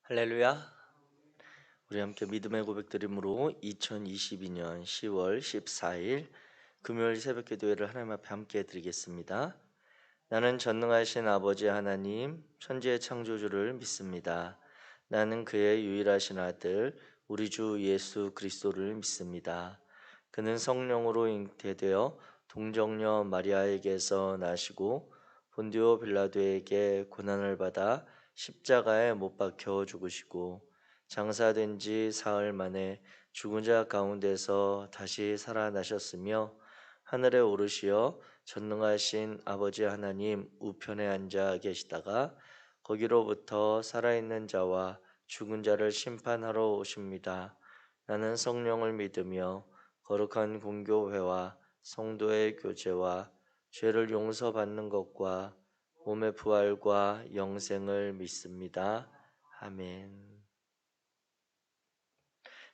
할렐루야. 우리 함께 믿음의 고백드림으로 2022년 10월 14일 금요일 새벽 기도회를 하나님 앞에 함께 드리겠습니다. 나는 전능하신 아버지 하나님 천지의 창조주를 믿습니다. 나는 그의 유일하신 아들 우리 주 예수 그리스도를 믿습니다. 그는 성령으로 잉태되어 동정녀 마리아에게서 나시고 본디오 빌라도에게 고난을 받아 십자가에 못 박혀 죽으시고 장사된 지 사흘 만에 죽은 자 가운데서 다시 살아나셨으며 하늘에 오르시어 전능하신 아버지 하나님 우편에 앉아 계시다가 거기로부터 살아있는 자와 죽은 자를 심판하러 오십니다. 나는 성령을 믿으며 거룩한 공교회와 성도의 교제와 죄를 용서받는 것과 몸의 부활과 영생을 믿습니다. 아멘.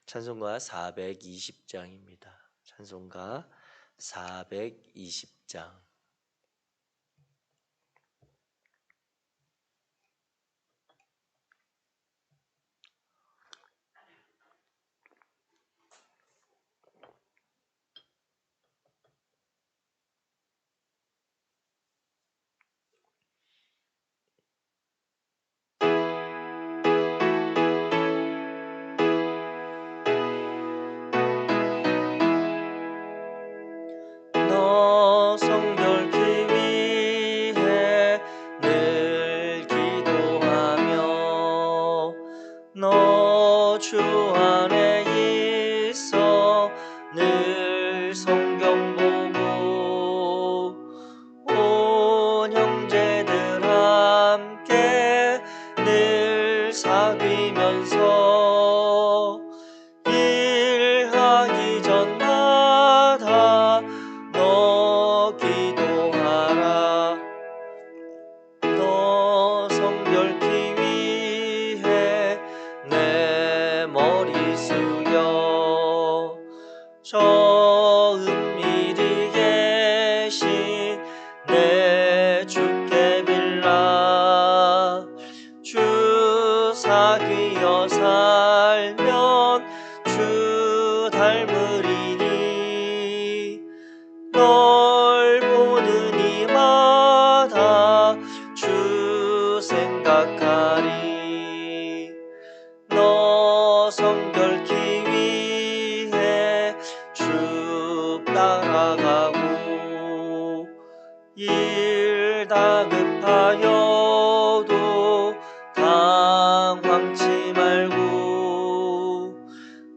찬송가 420장입니다. 찬송가 420장. 너 성결케 위해 늘 기도하며 너 주 안에 있어 늘 성경 보고 온 형제들 함께 늘 사귀면서 일하기 전마다 너 기도하라. 너 성결케 위해 내 머리 숙여 저 은밀히 계신 내 주께 빌라. 주 사귀어 살면 주 닮으리니 널 보는 이마다 주 생각하리. 너 성결케 위해 주 따라가고 일 다급하여도 당황치 말고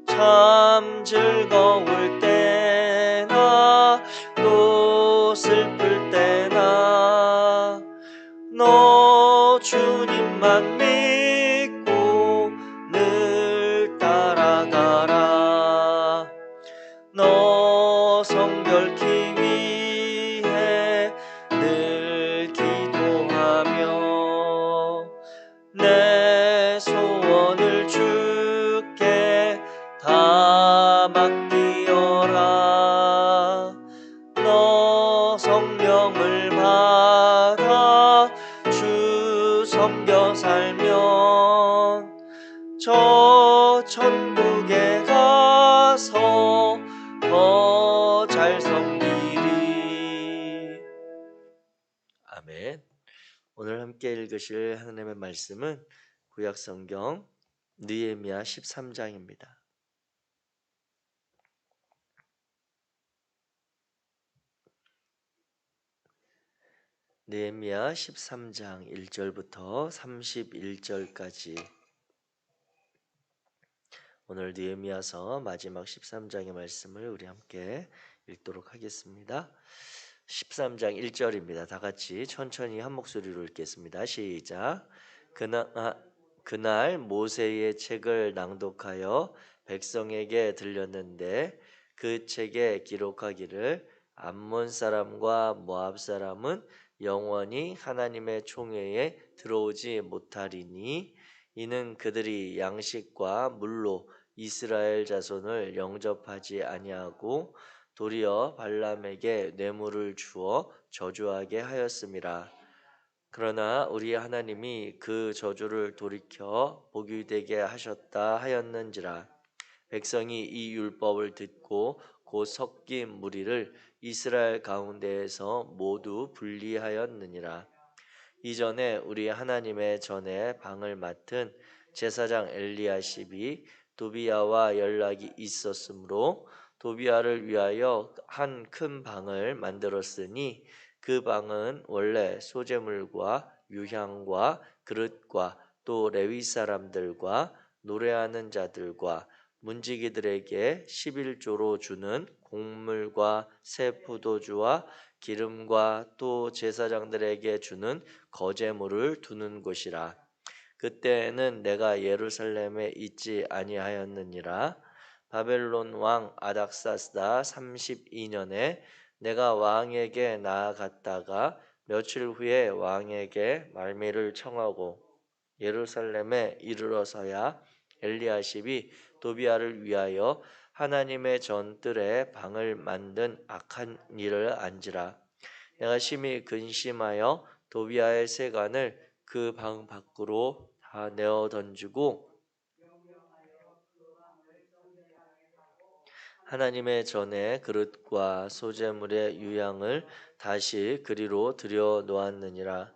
참 즐거울 때나 또 슬플 때나 너 주님만 믿고 늘 따라가라. 너 성결케 위해 늘 기도하며 내 소원을 주께 다 맡기어라. 너 성령을 받아 주 섬겨 살면 저 천국에 가서 더 잘 섬기리. 아멘. 오늘 함께 읽으실 하나님의 말씀은 구약 성경 느헤미야 13장입니다. 느헤미야 13장 1절부터 31절까지 오늘 느헤미야서 마지막 13장의 말씀을 우리 함께 읽도록 하겠습니다. 13장 1절입니다. 다 같이 천천히 한 목소리로 읽겠습니다. 시작. 그날 모세의 책을 낭독하여 백성에게 들렸는데 그 책에 기록하기를 암몬 사람과 모압 사람은 영원히 하나님의 총회에 들어오지 못하리니 이는 그들이 양식과 물로 이스라엘 자손을 영접하지 아니하고 도리어 발람에게 뇌물을 주어 저주하게 하였음이라. 그러나 우리 하나님이 그 저주를 돌이켜 복이 되게 하셨다 하였는지라. 백성이 이 율법을 듣고 곧 섞인 무리를 이스라엘 가운데에서 모두 분리하였느니라. 이전에 우리 하나님의 전에 방을 맡은 제사장 엘리야십이 도비야와 연락이 있었으므로 도비야를 위하여 한 큰 방을 만들었으니 그 방은 원래 소재물과 유향과 그릇과 또 레위 사람들과 노래하는 자들과 문지기들에게 11조로 주는 곡물과 새 포도주와 기름과 또 제사장들에게 주는 거제물을 두는 곳이라. 그때에는 내가 예루살렘에 있지 아니하였느니라. 바벨론 왕 아닥사스다 32년에 내가 왕에게 나아갔다가 며칠 후에 왕에게 말미를 청하고 예루살렘에 이르러서야 엘리야십이 도비야를 위하여 하나님의 전뜰에 방을 만든 악한 일을 안지라. 내가 심히 근심하여 도비야의 세간을 그 방 밖으로 다 내어 던지고 하나님의 전에 그릇과 소재물의 유향을 다시 그리로 들여 놓았느니라.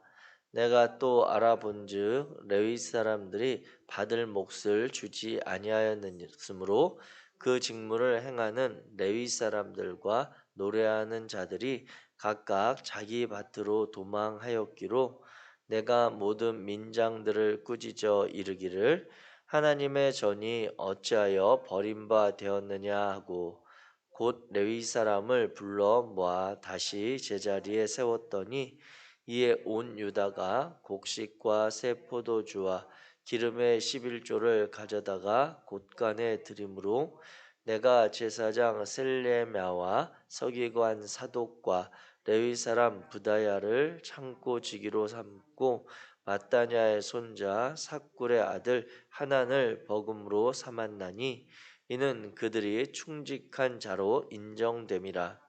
내가 또 알아본즉 레위 사람들이 받을 몫을 주지 아니하였으므로 그 직무를 행하는 레위 사람들과 노래하는 자들이 각각 자기 밭으로 도망하였기로 내가 모든 민장들을 꾸짖어 이르기를 하나님의 전이 어찌하여 버림바 되었느냐 하고 곧 레위 사람을 불러 모아 다시 제자리에 세웠더니 이에 온 유다가 곡식과 새 포도주와 기름의 11조를 가져다가 곳간에 드림으로 내가 제사장 셀레미야와 서기관 사독과 레위 사람 부다야를 창고 지기로 삼고 마따냐의 손자 삭굴의 아들 하난을 버금으로 삼았나니 이는 그들이 충직한 자로 인정됨이라.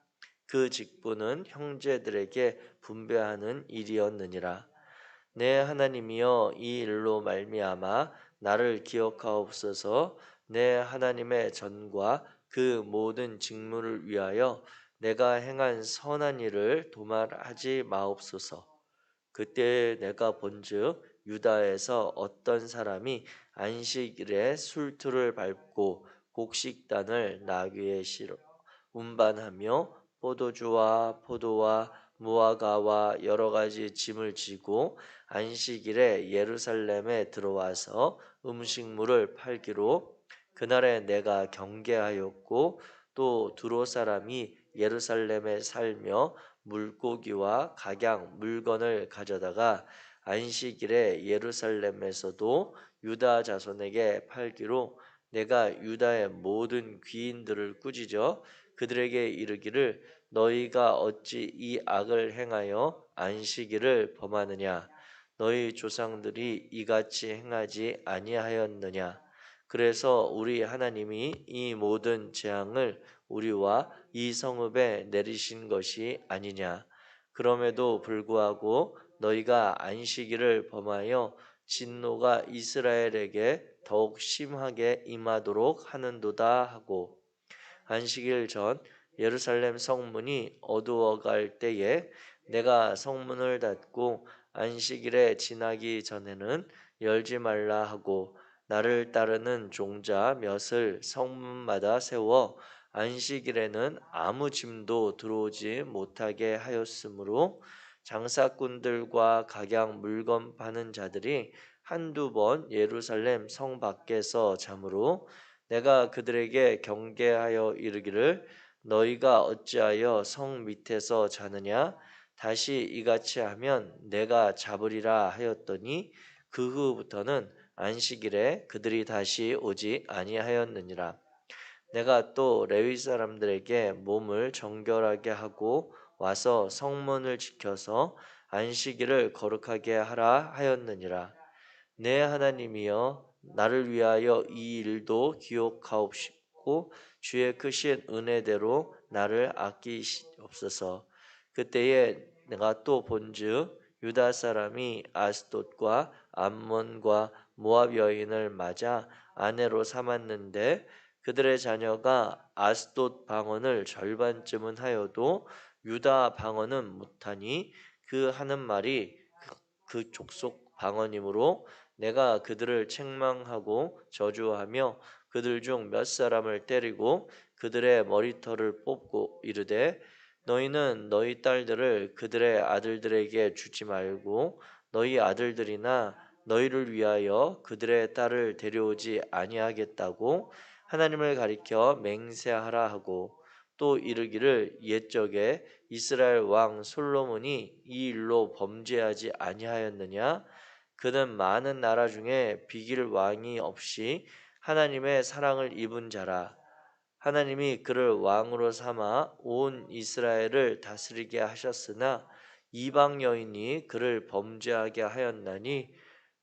그 직분은 형제들에게 분배하는 일이었느니라. 내 하나님이여 이 일로 말미암아 나를 기억하옵소서. 내 하나님의 전과 그 모든 직무를 위하여 내가 행한 선한 일을 도말하지 마옵소서. 그때 내가 본즉 유다에서 어떤 사람이 안식일에 술틀을 밟고 곡식단을 나귀에 실어 운반하며 포도주와 포도와 무화과와 여러 가지 짐을 지고 안식일에 예루살렘에 들어와서 음식물을 팔기로 그날에 내가 경계하였고 또 두로 사람이 예루살렘에 살며 물고기와 각양 물건을 가져다가 안식일에 예루살렘에서도 유다 자손에게 팔기로 내가 유다의 모든 귀인들을 꾸짖어 그들에게 이르기를 너희가 어찌 이 악을 행하여 안식일을 범하느냐 너희 조상들이 이같이 행하지 아니하였느냐 그래서 우리 하나님이 이 모든 재앙을 우리와 이 성읍에 내리신 것이 아니냐 그럼에도 불구하고 너희가 안식일을 범하여 진노가 이스라엘에게 더욱 심하게 임하도록 하는도다 하고 안식일 전 예루살렘 성문이 어두워갈 때에 내가 성문을 닫고 안식일에 지나기 전에는 열지 말라 하고 나를 따르는 종자 몇을 성문마다 세워 안식일에는 아무 짐도 들어오지 못하게 하였으므로 장사꾼들과 각양 물건 파는 자들이 한두 번 예루살렘 성 밖에서 자므로 내가 그들에게 경계하여 이르기를 너희가 어찌하여 성 밑에서 자느냐 다시 이같이 하면 내가 잡으리라 하였더니 그 후부터는 안식일에 그들이 다시 오지 아니하였느니라. 내가 또 레위 사람들에게 몸을 정결하게 하고 와서 성문을 지켜서 안식일을 거룩하게 하라 하였느니라. 내 하나님이여 나를 위하여 이 일도 기억하옵시고 주의 크신 은혜대로 나를 아끼시옵소서. 그때에 내가 또 본즉 유다 사람이 아스돗과 암몬과 모압 여인을 맞아 아내로 삼았는데 그들의 자녀가 아스돗 방언을 절반쯤은 하여도 유다 방언은 못하니 그 하는 말이 그 족속 방언이므로 내가 그들을 책망하고 저주하며 그들 중 몇 사람을 때리고 그들의 머리털을 뽑고 이르되 너희는 너희 딸들을 그들의 아들들에게 주지 말고 너희 아들들이나 너희를 위하여 그들의 딸을 데려오지 아니하겠다고 하나님을 가리켜 맹세하라 하고 또 이르기를 옛적에 이스라엘 왕 솔로몬이 이 일로 범죄하지 아니하였느냐 그는 많은 나라 중에 비길 왕이 없이 하나님의 사랑을 입은 자라 하나님이 그를 왕으로 삼아 온 이스라엘을 다스리게 하셨으나 이방 여인이 그를 범죄하게 하였나니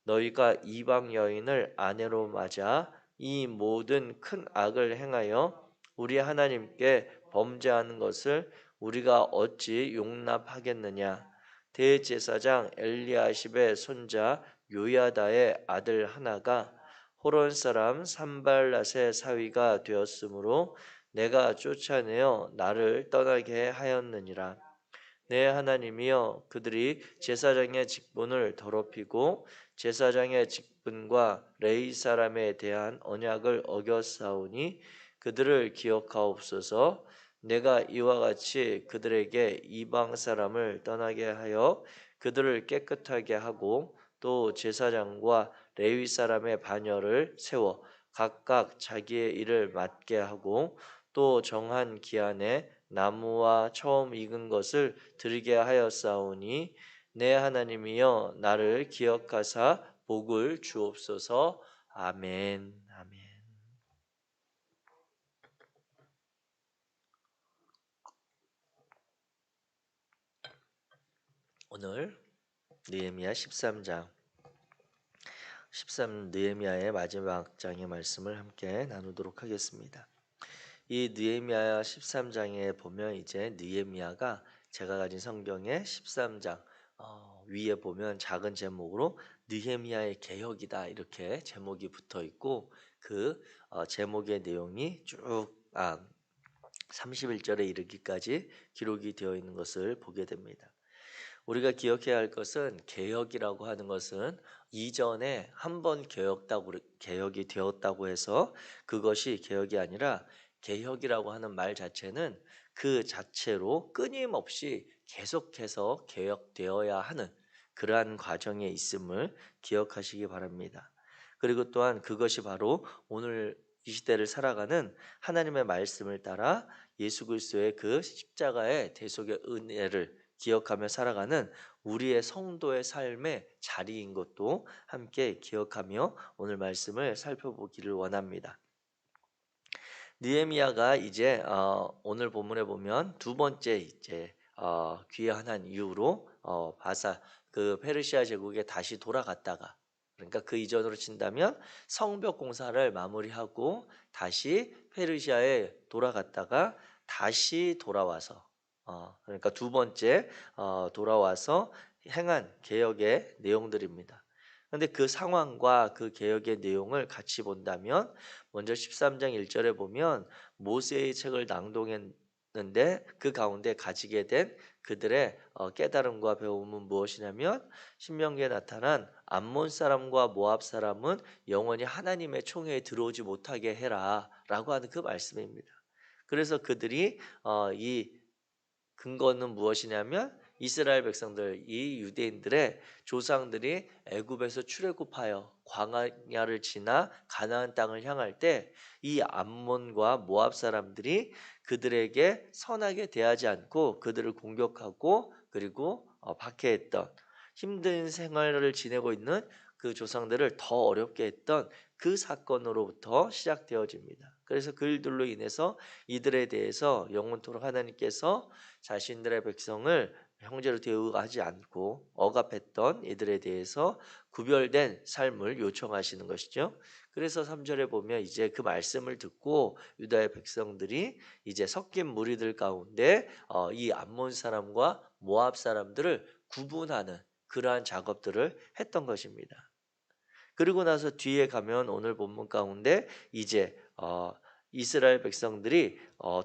너희가 이방 여인을 아내로 맞아 이 모든 큰 악을 행하여 우리 하나님께 범죄하는 것을 우리가 어찌 용납하겠느냐 대제사장 엘리야십의 손자 요야다의 아들 하나가 호론 사람 산발랏의 사위가 되었으므로 내가 쫓아내어 나를 떠나게 하였느니라. 내 하나님이여 그들이 제사장의 직분을 더럽히고 제사장의 직분과 레위 사람에 대한 언약을 어겼사오니 그들을 기억하옵소서. 내가 이와 같이 그들에게 이방 사람을 떠나게 하여 그들을 깨끗하게 하고 또 제사장과 레위 사람의 반열을 세워 각각 자기의 일을 맡게 하고 또 정한 기한에 나무와 처음 익은 것을 드리게 하였사오니 내 하나님이여 나를 기억하사 복을 주옵소서. 아멘. 아멘. 오늘 느헤미야 13장 13 느헤미야의 마지막 장의 말씀을 함께 나누도록 하겠습니다. 이 느헤미야 13장에 보면 이제 느헤미야가 제가 가진 성경의 13장 위에 보면 작은 제목으로 느헤미야의 개혁이다 이렇게 제목이 붙어 있고 그 제목의 내용이 쭉 31절에 이르기까지 기록이 되어 있는 것을 보게 됩니다. 우리가 기억해야 할 것은 개혁이라고 하는 것은 이전에 한 번 개혁이 되었다고 해서 그것이 개혁이 아니라 개혁이라고 하는 말 자체는 그 자체로 끊임없이 계속해서 개혁되어야 하는 그러한 과정에 있음을 기억하시기 바랍니다. 그리고 또한 그것이 바로 오늘 이 시대를 살아가는 하나님의 말씀을 따라 예수 그리스도의 그 십자가의 대속의 은혜를 기억하며 살아가는 우리의 성도의 삶의 자리인 것도 함께 기억하며 오늘 말씀을 살펴보기를 원합니다. 느헤미야가 이제 오늘 본문에 보면 두 번째 이제 귀환한 이후로 바사 그 페르시아 제국에 다시 돌아갔다가 그러니까 그 이전으로 친다면 성벽 공사를 마무리하고 다시 페르시아에 돌아갔다가 다시 돌아와서 그러니까 두 번째 돌아와서 행한 개혁의 내용들입니다. 그런데 그 상황과 그 개혁의 내용을 같이 본다면 먼저 13장 1절에 보면 모세의 책을 낭독했는데 그 가운데 가지게 된 그들의 깨달음과 배움은 무엇이냐면 신명기에 나타난 암몬 사람과 모압 사람은 영원히 하나님의 총회에 들어오지 못하게 해라 라고 하는 그 말씀입니다. 그래서 그들이 이 근거는 무엇이냐면 이스라엘 백성들, 이 유대인들의 조상들이 애굽에서 출애굽하여 광야를 지나 가나안 땅을 향할 때 이 암몬과 모압 사람들이 그들에게 선하게 대하지 않고 그들을 공격하고 그리고 박해했던 힘든 생활을 지내고 있는 그 조상들을 더 어렵게 했던 그 사건으로부터 시작되어집니다. 그래서 그 일들로 인해서 이들에 대해서 영원토록 하나님께서 자신들의 백성을 형제로 대우하지 않고 억압했던 이들에 대해서 구별된 삶을 요청하시는 것이죠. 그래서 3절에 보면 이제 그 말씀을 듣고 유다의 백성들이 이제 섞인 무리들 가운데 이 암몬 사람과 모압 사람들을 구분하는 그러한 작업들을 했던 것입니다. 그리고 나서 뒤에 가면 오늘 본문 가운데 이제 이스라엘 백성들이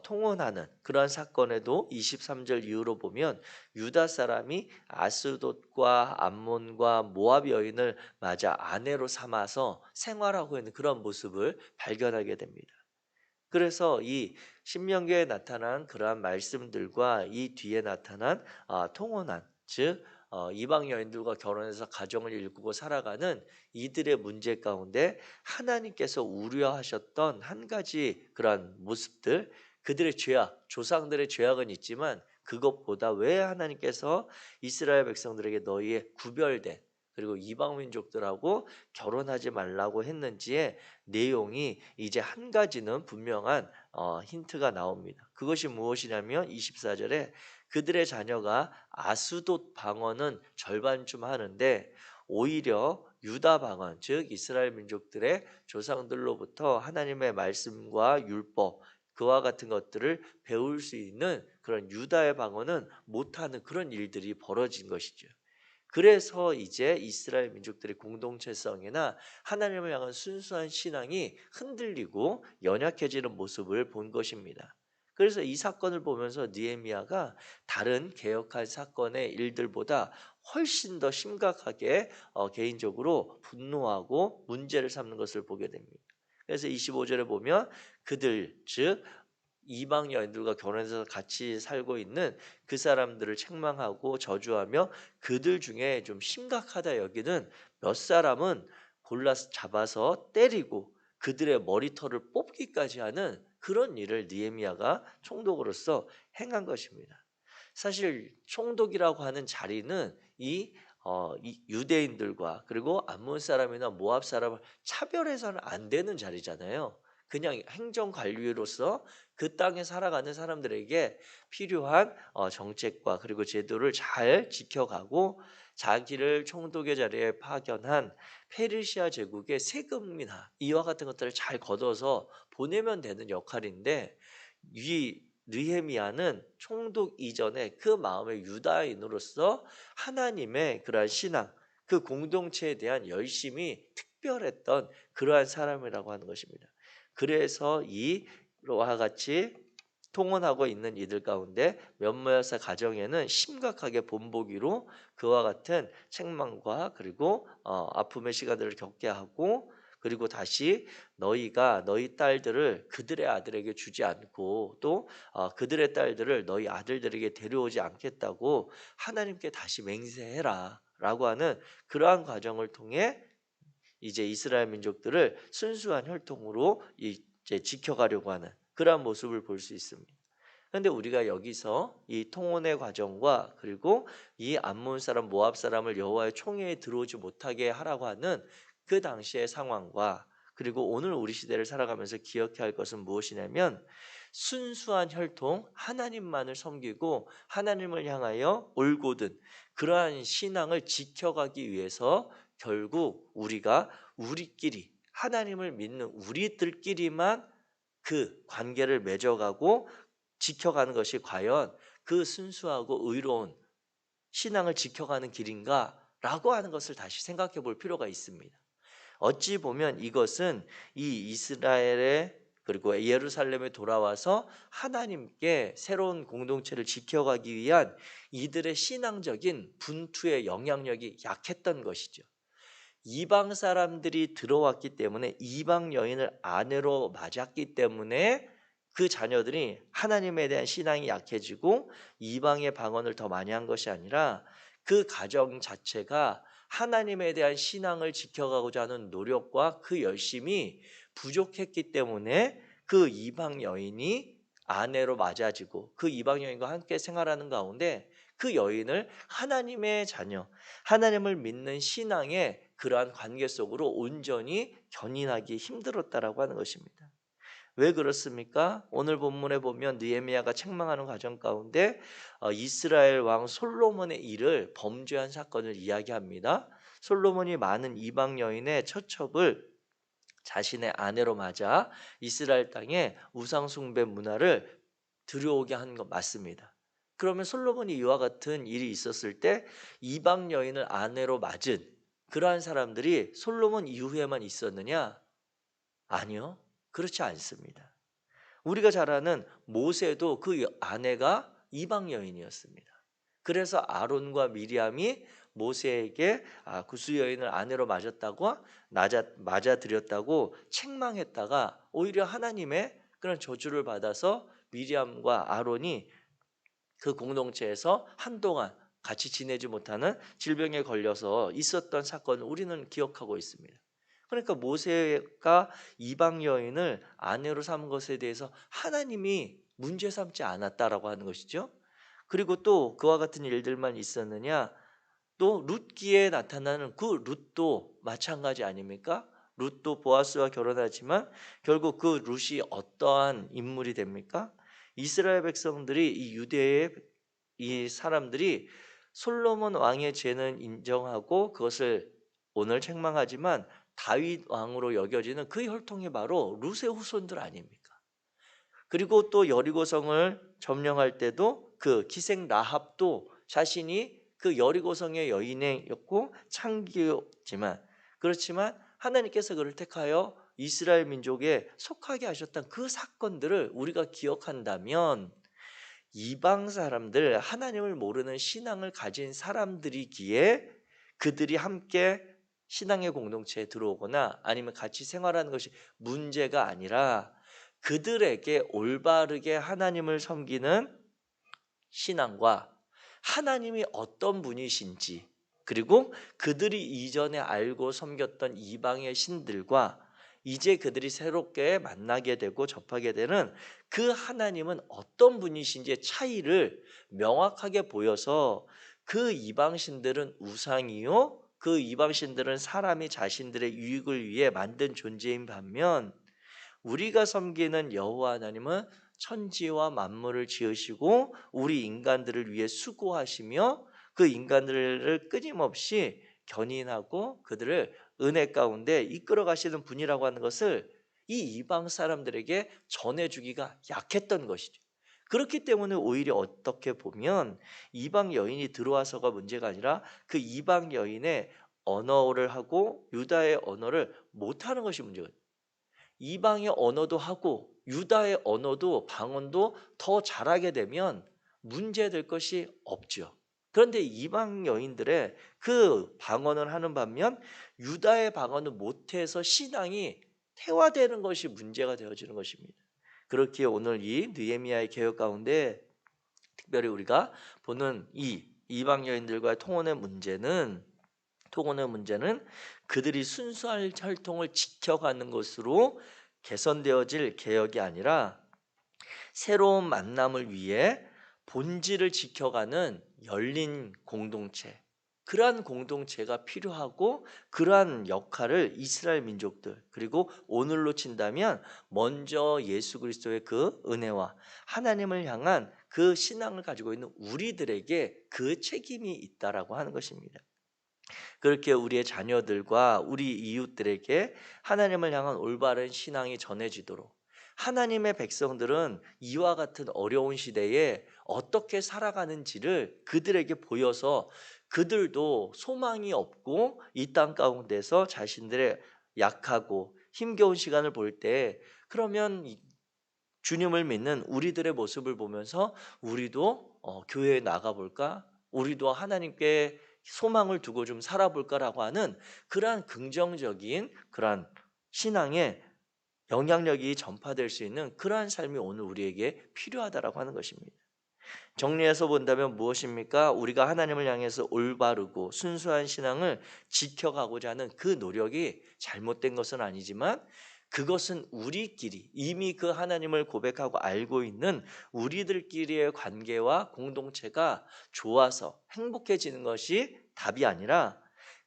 통혼하는 그러한 사건에도 23절 이후로 보면 유다 사람이 아스돗과 암몬과 모압 여인을 맞아 아내로 삼아서 생활하고 있는 그런 모습을 발견하게 됩니다. 그래서 이 신명기에 나타난 그러한 말씀들과 이 뒤에 나타난 통혼한 즉 이방 여인들과 결혼해서 가정을 일구고 살아가는 이들의 문제 가운데 하나님께서 우려하셨던 한 가지 그러한 모습들, 그들의 죄악, 조상들의 죄악은 있지만 그것보다 왜 하나님께서 이스라엘 백성들에게 너희의 구별된 그리고 이방 민족들하고 결혼하지 말라고 했는지에 내용이 이제 한 가지는 분명한 힌트가 나옵니다. 그것이 무엇이냐면 24절에 그들의 자녀가 아스돗 방언은 절반쯤 하는데 오히려 유다 방언 즉 이스라엘 민족들의 조상들로부터 하나님의 말씀과 율법 그와 같은 것들을 배울 수 있는 그런 유다의 방언은 못하는 그런 일들이 벌어진 것이죠. 그래서 이제 이스라엘 민족들의 공동체성이나 하나님을 향한 순수한 신앙이 흔들리고 연약해지는 모습을 본 것입니다. 그래서 이 사건을 보면서 느헤미야가 다른 개혁한 사건의 일들보다 훨씬 더 심각하게 개인적으로 분노하고 문제를 삼는 것을 보게 됩니다. 그래서 25절에 보면 그들 즉 이방 여인들과 결혼해서 같이 살고 있는 그 사람들을 책망하고 저주하며 그들 중에 좀 심각하다 여기는 몇 사람은 골라서 잡아서 때리고 그들의 머리털을 뽑기까지 하는 그런 일을 느헤미야가 총독으로서 행한 것입니다. 사실 총독이라고 하는 자리는 이 유대인들과 그리고 암몬 사람이나 모압 사람을 차별해서는 안 되는 자리잖아요. 그냥 행정관리로서 그 땅에 살아가는 사람들에게 필요한 정책과 그리고 제도를 잘 지켜가고 자기를 총독의 자리에 파견한 페르시아 제국의 세금이나 이와 같은 것들을 잘 걷어서 보내면 되는 역할인데 이 느헤미야는 총독 이전에 그 마음의 유다인으로서 하나님의 그러한 신앙, 그 공동체에 대한 열심이 특별했던 그러한 사람이라고 하는 것입니다. 그래서 이와 같이 통혼하고 있는 이들 가운데 몇몇 가정에는 심각하게 본보기로 그와 같은 책망과 그리고 아픔의 시간들을 겪게 하고 그리고 다시 너희가 너희 딸들을 그들의 아들에게 주지 않고 또 그들의 딸들을 너희 아들들에게 데려오지 않겠다고 하나님께 다시 맹세해라 라고 하는 그러한 과정을 통해 이제 이스라엘 민족들을 순수한 혈통으로 이제 지켜가려고 하는 그러한 모습을 볼 수 있습니다. 그런데 우리가 여기서 이 통혼의 과정과 그리고 이 암몬 사람 모압 사람을 여호와의 총회에 들어오지 못하게 하라고 하는 그 당시의 상황과 그리고 오늘 우리 시대를 살아가면서 기억해야 할 것은 무엇이냐면 순수한 혈통 하나님만을 섬기고 하나님을 향하여 올곧은 그러한 신앙을 지켜가기 위해서 결국 우리가 우리끼리 하나님을 믿는 우리들끼리만 그 관계를 맺어가고 지켜가는 것이 과연 그 순수하고 의로운 신앙을 지켜가는 길인가라고 하는 것을 다시 생각해 볼 필요가 있습니다. 어찌 보면 이것은 이 이스라엘의 그리고 예루살렘에 돌아와서 하나님께 새로운 공동체를 지켜가기 위한 이들의 신앙적인 분투의 영향력이 약했던 것이죠. 이방 사람들이 들어왔기 때문에 이방 여인을 아내로 맞았기 때문에 그 자녀들이 하나님에 대한 신앙이 약해지고 이방의 방언을 더 많이 한 것이 아니라 그 가정 자체가 하나님에 대한 신앙을 지켜가고자 하는 노력과 그 열심이 부족했기 때문에 그 이방 여인이 아내로 맞아지고 그 이방 여인과 함께 생활하는 가운데 그 여인을 하나님의 자녀, 하나님을 믿는 신앙의 그러한 관계 속으로 온전히 견인하기 힘들었다라고 하는 것입니다. 왜 그렇습니까? 오늘 본문에 보면 느헤미야가 책망하는 과정 가운데 이스라엘 왕 솔로몬의 일을 범죄한 사건을 이야기합니다. 솔로몬이 많은 이방 여인의 처첩을 자신의 아내로 맞아 이스라엘 땅에 우상 숭배 문화를 들여오게 한 것 맞습니다. 그러면 솔로몬이 이와 같은 일이 있었을 때 이방 여인을 아내로 맞은 그러한 사람들이 솔로몬 이후에만 있었느냐? 아니요. 그렇지 않습니다. 우리가 잘 아는 모세도 그 아내가 이방 여인이었습니다. 그래서 아론과 미리암이 모세에게 구스 여인을 아내로 맞았다고 맞아들였다고 책망했다가 오히려 하나님의 그런 저주를 받아서 미리암과 아론이 그 공동체에서 한동안 같이 지내지 못하는 질병에 걸려서 있었던 사건을 우리는 기억하고 있습니다. 그러니까 모세가 이방 여인을 아내로 삼은 것에 대해서 하나님이 문제 삼지 않았다라고 하는 것이죠. 그리고 또 그와 같은 일들만 있었느냐? 또 룻기에 나타나는 그 룻도 마찬가지 아닙니까? 룻도 보아스와 결혼하지만 결국 그 룻이 어떠한 인물이 됩니까? 이스라엘 백성들이 이 유대의 이 사람들이 솔로몬 왕의 죄는 인정하고 그것을 오늘 책망하지만 다윗 왕으로 여겨지는 그 혈통이 바로 룻의 후손들 아닙니까? 그리고 또 여리고성을 점령할 때도 그 기생 라합도 자신이 그 여리고성의 여인이었고 창기였지만 그렇지만 하나님께서 그를 택하여 이스라엘 민족에 속하게 하셨던 그 사건들을 우리가 기억한다면 이방 사람들, 하나님을 모르는 신앙을 가진 사람들이기에 그들이 함께 신앙의 공동체에 들어오거나 아니면 같이 생활하는 것이 문제가 아니라 그들에게 올바르게 하나님을 섬기는 신앙과 하나님이 어떤 분이신지 그리고 그들이 이전에 알고 섬겼던 이방의 신들과 이제 그들이 새롭게 만나게 되고 접하게 되는 그 하나님은 어떤 분이신지의 차이를 명확하게 보여서 그 이방 신들은 우상이요 그 이방 신들은 사람이 자신들의 유익을 위해 만든 존재인 반면 우리가 섬기는 여호와 하나님은 천지와 만물을 지으시고 우리 인간들을 위해 수고하시며 그 인간들을 끊임없이 견인하고 그들을 은혜 가운데 이끌어 가시는 분이라고 하는 것을 이 이방 사람들에게 전해주기가 약했던 것이죠. 그렇기 때문에 오히려 어떻게 보면 이방 여인이 들어와서가 문제가 아니라 그 이방 여인의 언어를 하고 유다의 언어를 못하는 것이 문제가 이방의 언어도 하고 유다의 언어도 방언도 더 잘하게 되면 문제될 것이 없죠. 그런데 이방 여인들의 그 방언을 하는 반면 유다의 방언을 못해서 신앙이 태화되는 것이 문제가 되어지는 것입니다. 그렇기에 오늘 이 느헤미야의 개혁 가운데 특별히 우리가 보는 이 이방 여인들과의 통혼의 문제는 그들이 순수한 혈통을 지켜가는 것으로 개선되어질 개혁이 아니라 새로운 만남을 위해 본질을 지켜가는 열린 공동체, 그러한 공동체가 필요하고 그러한 역할을 이스라엘 민족들 그리고 오늘로 친다면 먼저 예수 그리스도의 그 은혜와 하나님을 향한 그 신앙을 가지고 있는 우리들에게 그 책임이 있다라고 하는 것입니다. 그렇게 우리의 자녀들과 우리 이웃들에게 하나님을 향한 올바른 신앙이 전해지도록 하나님의 백성들은 이와 같은 어려운 시대에 어떻게 살아가는지를 그들에게 보여서 그들도 소망이 없고 이 땅 가운데서 자신들의 약하고 힘겨운 시간을 볼 때 그러면 주님을 믿는 우리들의 모습을 보면서 우리도 교회에 나가볼까? 우리도 하나님께 소망을 두고 좀 살아볼까라고 하는 그러한 긍정적인 그러한 신앙의 영향력이 전파될 수 있는 그러한 삶이 오늘 우리에게 필요하다라고 하는 것입니다. 정리해서 본다면 무엇입니까? 우리가 하나님을 향해서 올바르고 순수한 신앙을 지켜가고자 하는 그 노력이 잘못된 것은 아니지만 그것은 우리끼리 이미 그 하나님을 고백하고 알고 있는 우리들끼리의 관계와 공동체가 좋아서 행복해지는 것이 답이 아니라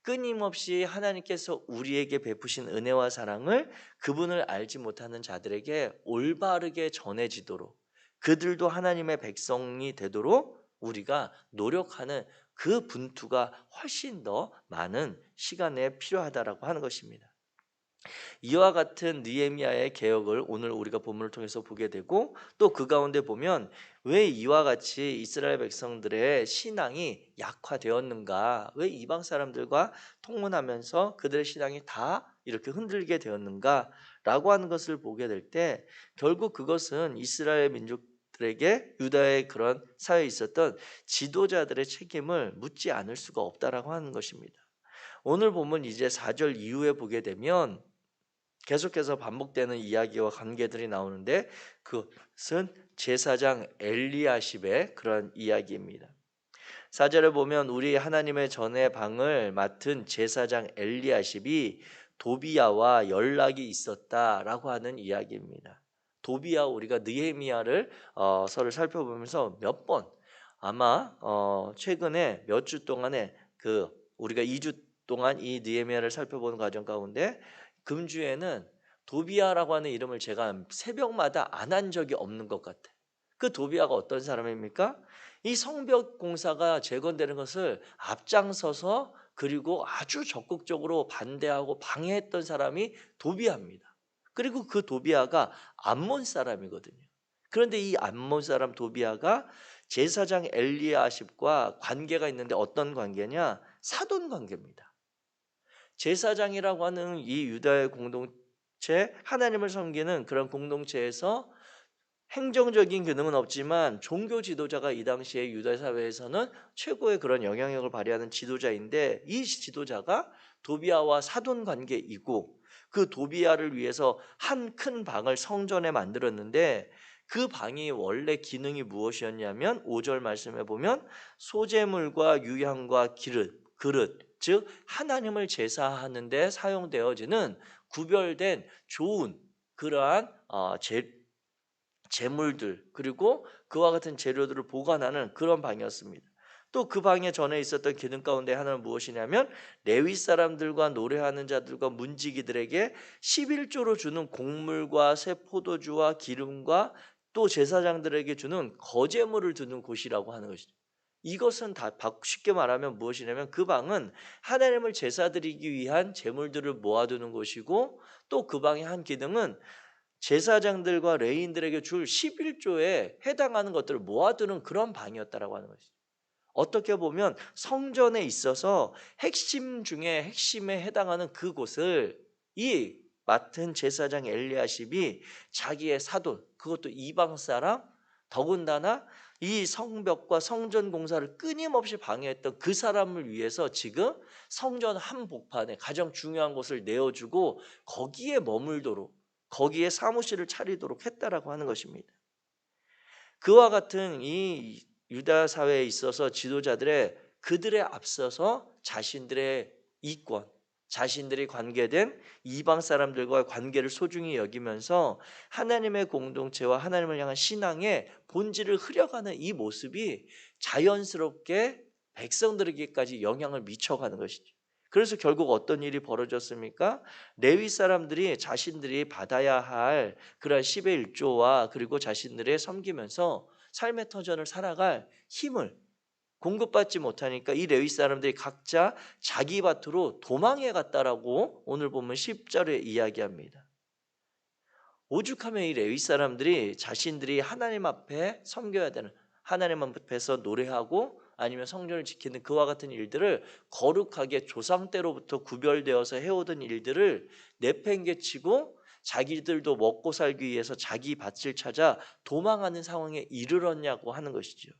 끊임없이 하나님께서 우리에게 베푸신 은혜와 사랑을 그분을 알지 못하는 자들에게 올바르게 전해지도록 그들도 하나님의 백성이 되도록 우리가 노력하는 그 분투가 훨씬 더 많은 시간에 필요하다라고 하는 것입니다. 이와 같은 느헤미야의 개혁을 오늘 우리가 본문을 통해서 보게 되고, 또 그 가운데 보면 왜 이와 같이 이스라엘 백성들의 신앙이 약화되었는가, 왜 이방 사람들과 통문하면서 그들의 신앙이 다 이렇게 흔들게 되었는가 라고 하는 것을 보게 될 때, 결국 그것은 이스라엘 민족들에게 유다의 그런 사회에 있었던 지도자들의 책임을 묻지 않을 수가 없다라고 하는 것입니다. 오늘 보면 이제 4절 이후에 보게 되면 계속해서 반복되는 이야기와 관계들이 나오는데, 그것은 제사장 엘리야십의 그런 이야기입니다. 4절에 보면 우리 하나님의 전의 방을 맡은 제사장 엘리야십이 도비야와 연락이 있었다라고 하는 이야기입니다. 도비야, 우리가 느헤미야를 서를 살펴보면서 몇 번, 아마 최근에 몇 주 동안에 우리가 2주 동안 이 느헤미야를 살펴보는 과정 가운데 금주에는 도비야라고 하는 이름을 제가 새벽마다 안 한 적이 없는 것 같아요. 그 도비야가 어떤 사람입니까? 이 성벽 공사가 재건되는 것을 앞장서서 그리고 아주 적극적으로 반대하고 방해했던 사람이 도비야입니다. 그리고 그 도비야가 암몬 사람이거든요. 그런데 이 암몬 사람 도비야가 제사장 엘리야십과 관계가 있는데, 어떤 관계냐? 사돈 관계입니다. 제사장이라고 하는 이 유다의 공동체, 하나님을 섬기는 그런 공동체에서 행정적인 기능은 없지만 종교 지도자가 이 당시에 유다 사회에서는 최고의 그런 영향력을 발휘하는 지도자인데, 이 지도자가 도비야와 사돈 관계이고, 그 도비야를 위해서 한 큰 방을 성전에 만들었는데, 그 방이 원래 기능이 무엇이었냐면 5절 말씀에 보면 소재물과 유향과 그릇, 즉 하나님을 제사하는 데 사용되어지는 구별된 좋은 그러한 재물들, 그리고 그와 같은 재료들을 보관하는 그런 방이었습니다. 또 그 방에 전에 있었던 기능 가운데 하나는 무엇이냐면 레위 사람들과 노래하는 자들과 문지기들에게 11조로 주는 곡물과 새 포도주와 기름과 또 제사장들에게 주는 거제물을 두는 곳이라고 하는 것이죠. 이것은 다 쉽게 말하면 무엇이냐면 그 방은 하나님을 제사드리기 위한 제물들을 모아두는 곳이고, 또 그 방의 한 기능은 제사장들과 레위인들에게 줄 11조에 해당하는 것들을 모아두는 그런 방이었다라고 하는 것이죠. 어떻게 보면 성전에 있어서 핵심 중에 핵심에 해당하는 그곳을 이 맡은 제사장 엘리야십이 자기의 사돈, 그것도 이방 사람, 더군다나 이 성벽과 성전 공사를 끊임없이 방해했던 그 사람을 위해서 지금 성전 한복판에 가장 중요한 곳을 내어주고 거기에 머물도록, 거기에 사무실을 차리도록 했다라고 하는 것입니다. 그와 같은 이 유다 사회에 있어서 지도자들의 그들에 앞서서 자신들의 이권, 자신들이 관계된 이방 사람들과의 관계를 소중히 여기면서 하나님의 공동체와 하나님을 향한 신앙의 본질을 흐려가는 이 모습이 자연스럽게 백성들에게까지 영향을 미쳐가는 것이죠. 그래서 결국 어떤 일이 벌어졌습니까? 레위 사람들이 자신들이 받아야 할 그런 10의 1조와 그리고 자신들의 섬기면서 삶의 터전을 살아갈 힘을 공급받지 못하니까 이 레위 사람들이 각자 자기 밭으로 도망해 갔다라고 오늘 보면 10절에 이야기합니다. 오죽하면 이 레위 사람들이 자신들이 하나님 앞에 섬겨야 되는, 하나님 앞에서 노래하고 아니면 성전을 지키는 그와 같은 일들을 거룩하게 조상 때로부터 구별되어서 해오던 일들을 내팽개치고 자기들도 먹고 살기 위해서 자기 밭을 찾아 도망하는 상황에 이르렀냐고 하는 것이죠.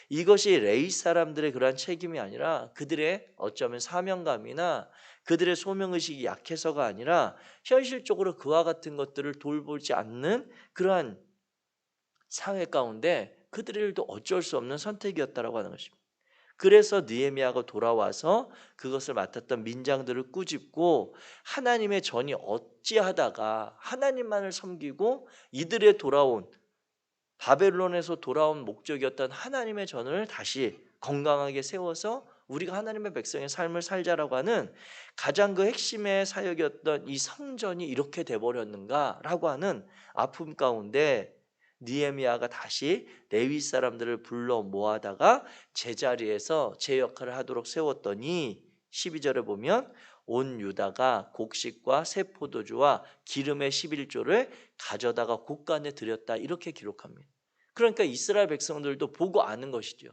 이것이 레위 사람들의 그러한 책임이 아니라 그들의 어쩌면 사명감이나 그들의 소명의식이 약해서가 아니라 현실적으로 그와 같은 것들을 돌보지 않는 그러한 사회 가운데 그들도 어쩔 수 없는 선택이었다라고 하는 것입니다. 그래서 느헤미야가 돌아와서 그것을 맡았던 민장들을 꾸짖고, 하나님의 전이 어찌하다가 하나님만을 섬기고 이들의 돌아온 바벨론에서 돌아온 목적이었던 하나님의 전을 다시 건강하게 세워서 우리가 하나님의 백성의 삶을 살자라고 하는 가장 그 핵심의 사역이었던 이 성전이 이렇게 돼버렸는가라고 하는 아픔 가운데 느헤미야가 다시 레위 사람들을 불러 모아다가 제자리에서 제 역할을 하도록 세웠더니 12절에 보면 온 유다가 곡식과 새 포도주와 기름의 11조를 가져다가 곡간에 드렸다 이렇게 기록합니다. 그러니까 이스라엘 백성들도 보고 아는 것이죠.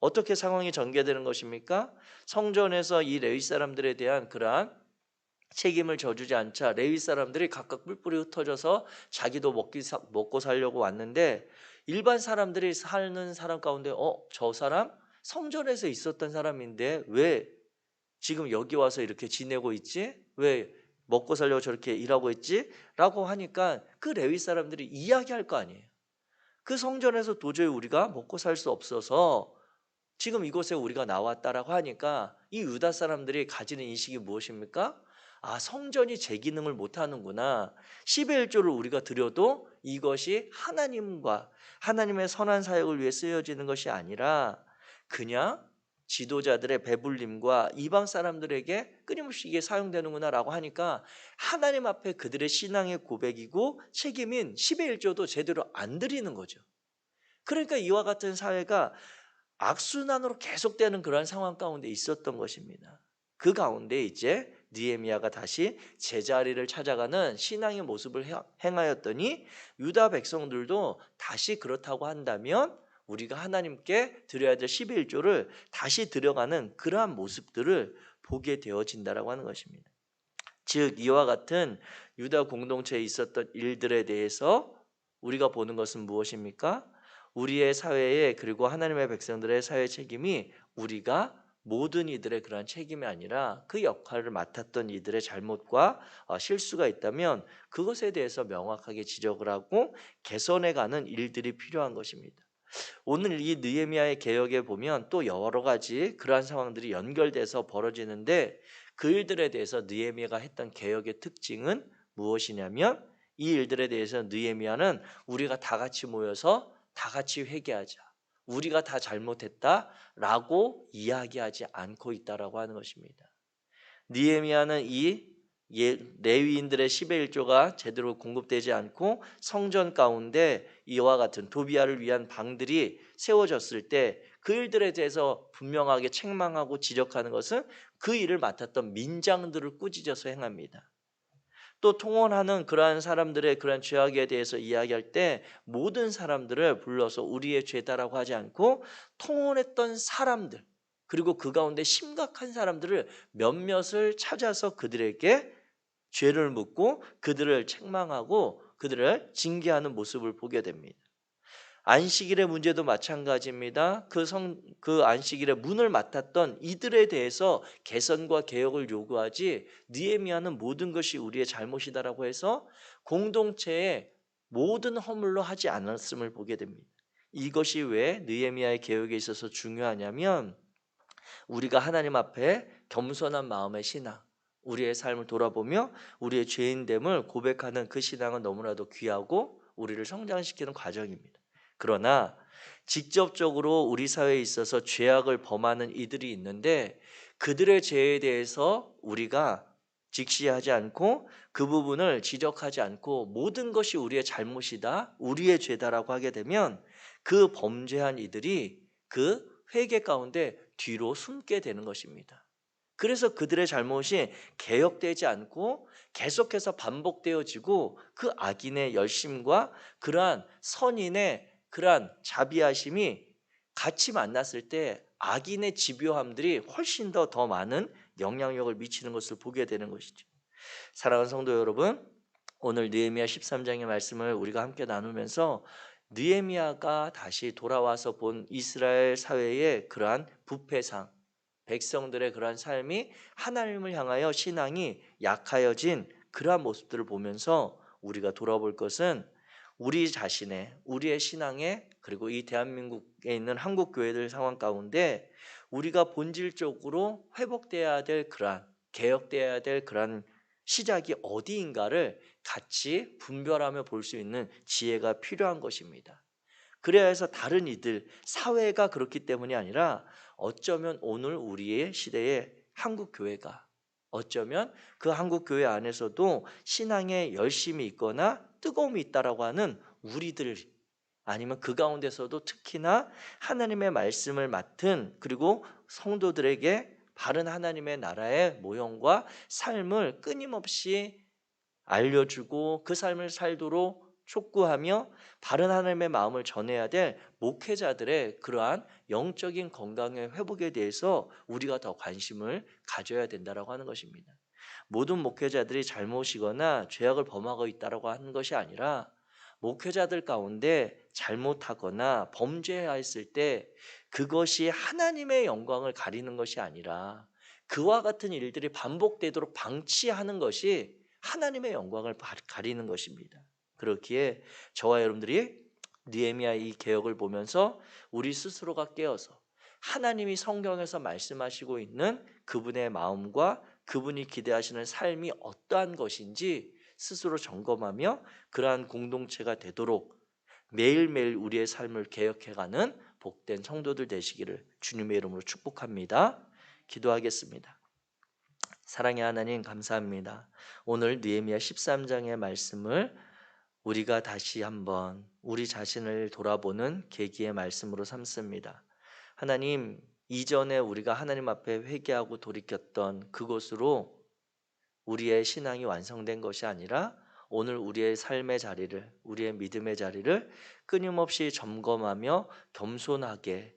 어떻게 상황이 전개되는 것입니까? 성전에서 이 레위 사람들에 대한 그러한 책임을 져주지 않자 레위 사람들이 각각 뿔뿔이 흩어져서 자기도 먹고 살려고 왔는데 일반 사람들이 사는 사람 가운데 저 사람 성전에서 있었던 사람인데 왜 지금 여기 와서 이렇게 지내고 있지? 왜 먹고 살려고 저렇게 일하고 있지? 라고 하니까 그 레위 사람들이 이야기할 거 아니에요. 그 성전에서 도저히 우리가 먹고 살 수 없어서 지금 이곳에 우리가 나왔다라고 하니까 이 유다 사람들이 가지는 인식이 무엇입니까? 아, 성전이 제 기능을 못하는구나. 11조를 우리가 드려도 이것이 하나님과 하나님의 선한 사역을 위해 쓰여지는 것이 아니라 그냥 지도자들의 배불림과 이방 사람들에게 끊임없이 이게 사용되는구나라고 하니까 하나님 앞에 그들의 신앙의 고백이고 책임인 10의 1조도 제대로 안 드리는 거죠. 그러니까 이와 같은 사회가 악순환으로 계속되는 그러한 상황 가운데 있었던 것입니다. 그 가운데 이제 느헤미야가 다시 제자리를 찾아가는 신앙의 모습을 행하였더니 유다 백성들도 다시 그렇다고 한다면 우리가 하나님께 드려야 될 11조를 다시 드려가는 그러한 모습들을 보게 되어진다라고 하는 것입니다. 즉 이와 같은 유다 공동체에 있었던 일들에 대해서 우리가 보는 것은 무엇입니까? 우리의 사회에 그리고 하나님의 백성들의 사회 책임이 우리가 모든 이들의 그러한 책임이 아니라 그 역할을 맡았던 이들의 잘못과 실수가 있다면 그것에 대해서 명확하게 지적을 하고 개선해가는 일들이 필요한 것입니다. 오늘 이 느헤미야의 개혁에 보면 또 여러 가지 그러한 상황들이 연결돼서 벌어지는데 그 일들에 대해서 느헤미야가 했던 개혁의 특징은 무엇이냐면 이 일들에 대해서 느헤미야는 우리가 다 같이 모여서 다 같이 회개하자. 우리가 다 잘못했다라고 이야기하지 않고 있다라고 하는 것입니다. 느헤미야는 이 레위인들의 10의 1조가 제대로 공급되지 않고 성전 가운데 이와 같은 도비아를 위한 방들이 세워졌을 때 그 일들에 대해서 분명하게 책망하고 지적하는 것은 그 일을 맡았던 민장들을 꾸짖어서 행합니다. 또 통원하는 그러한 사람들의 그러한 죄악에 대해서 이야기할 때 모든 사람들을 불러서 우리의 죄다라고 하지 않고 통원했던 사람들 그리고 그 가운데 심각한 사람들을 몇몇을 찾아서 그들에게 죄를 묻고 그들을 책망하고 그들을 징계하는 모습을 보게 됩니다. 안식일의 문제도 마찬가지입니다. 그 안식일의 문을 맡았던 이들에 대해서 개선과 개혁을 요구하지 느헤미야는 모든 것이 우리의 잘못이다라고 해서 공동체의 모든 허물로 하지 않았음을 보게 됩니다. 이것이 왜 느헤미야의 개혁에 있어서 중요하냐면 우리가 하나님 앞에 겸손한 마음의 신앙, 우리의 삶을 돌아보며 우리의 죄인됨을 고백하는 그 신앙은 너무나도 귀하고 우리를 성장시키는 과정입니다. 그러나 직접적으로 우리 사회에 있어서 죄악을 범하는 이들이 있는데 그들의 죄에 대해서 우리가 직시하지 않고 그 부분을 지적하지 않고 모든 것이 우리의 잘못이다, 우리의 죄다라고 하게 되면 그 범죄한 이들이 그 회개 가운데 뒤로 숨게 되는 것입니다. 그래서 그들의 잘못이 개혁되지 않고 계속해서 반복되어지고 그 악인의 열심과 그러한 선인의 그러한 자비하심이 같이 만났을 때 악인의 집요함들이 훨씬 더 많은 영향력을 미치는 것을 보게 되는 것이죠. 사랑하는 성도 여러분, 오늘 느헤미야 13장의 말씀을 우리가 함께 나누면서 느헤미야가 다시 돌아와서 본 이스라엘 사회의 그러한 부패상, 백성들의 그러한 삶이 하나님을 향하여 신앙이 약하여진 그러한 모습들을 보면서 우리가 돌아볼 것은 우리 자신의 우리의 신앙에 그리고 이 대한민국에 있는 한국 교회들 상황 가운데 우리가 본질적으로 회복돼야 될 그러한 개혁돼야 될 그러한 시작이 어디인가를 같이 분별하며 볼 수 있는 지혜가 필요한 것입니다. 그래야 해서 다른 이들 사회가 그렇기 때문이 아니라 어쩌면 오늘 우리의 시대의 한국 교회가 어쩌면 그 한국 교회 안에서도 신앙에 열심이 있거나 뜨거움이 있다라고 하는 우리들 아니면 그 가운데서도 특히나 하나님의 말씀을 맡은 그리고 성도들에게 바른 하나님의 나라의 모형과 삶을 끊임없이 알려주고 그 삶을 살도록 촉구하며 바른 하나님의 마음을 전해야 될 목회자들의 그러한 영적인 건강의 회복에 대해서 우리가 더 관심을 가져야 된다라고 하는 것입니다. 모든 목회자들이 잘못이거나 죄악을 범하고 있다라고 하는 것이 아니라 목회자들 가운데 잘못하거나 범죄하였을 때 그것이 하나님의 영광을 가리는 것이 아니라 그와 같은 일들이 반복되도록 방치하는 것이 하나님의 영광을 가리는 것입니다. 그렇기에 저와 여러분들이 느헤미야 이 개혁을 보면서 우리 스스로가 깨어서 하나님이 성경에서 말씀하시고 있는 그분의 마음과 그분이 기대하시는 삶이 어떠한 것인지 스스로 점검하며 그러한 공동체가 되도록 매일매일 우리의 삶을 개혁해가는 복된 성도들 되시기를 주님의 이름으로 축복합니다. 기도하겠습니다. 사랑의 하나님 감사합니다. 오늘 느헤미야 13장의 말씀을 우리가 다시 한번 우리 자신을 돌아보는 계기의 말씀으로 삼습니다. 하나님, 이전에 우리가 하나님 앞에 회개하고 돌이켰던 그곳으로 우리의 신앙이 완성된 것이 아니라 오늘 우리의 삶의 자리를, 우리의 믿음의 자리를 끊임없이 점검하며 겸손하게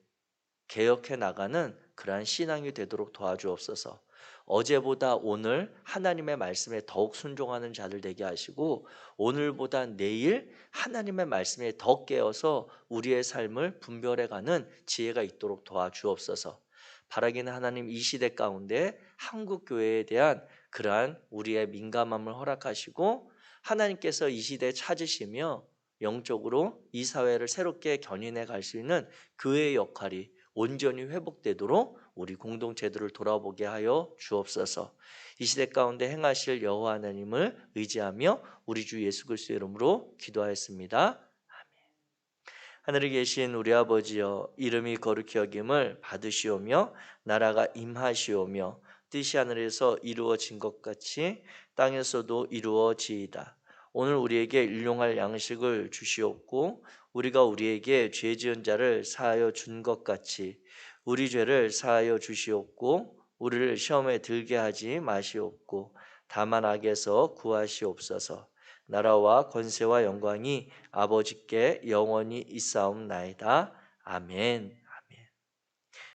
개혁해 나가는 그러한 신앙이 되도록 도와주옵소서. 어제보다 오늘 하나님의 말씀에 더욱 순종하는 자들 되게 하시고 오늘보다 내일 하나님의 말씀에 더 깨어서 우리의 삶을 분별해가는 지혜가 있도록 도와주옵소서. 바라기는 하나님 이 시대 가운데 한국 교회에 대한 그러한 우리의 민감함을 허락하시고 하나님께서 이 시대에 찾으시며 영적으로 이 사회를 새롭게 견인해 갈 수 있는 교회의 역할이 온전히 회복되도록 우리 공동체들을 돌아보게 하여 주옵소서. 이 시대 가운데 행하실 여호와 하나님을 의지하며 우리 주 예수 그리스도의 이름으로 기도하였습니다. 하늘에 계신 우리 아버지여, 이름이 거룩히 여김을 받으시오며 나라가 임하시오며 뜻이 하늘에서 이루어진 것 같이 땅에서도 이루어지이다. 오늘 우리에게 일용할 양식을 주시옵고 우리가 우리에게 죄 지은 자를 사하여 준 것 같이 우리 죄를 사하여 주시옵고 우리를 시험에 들게 하지 마시옵고 다만 악에서 구하시옵소서. 나라와 권세와 영광이 아버지께 영원히 있사옵나이다. 아멘.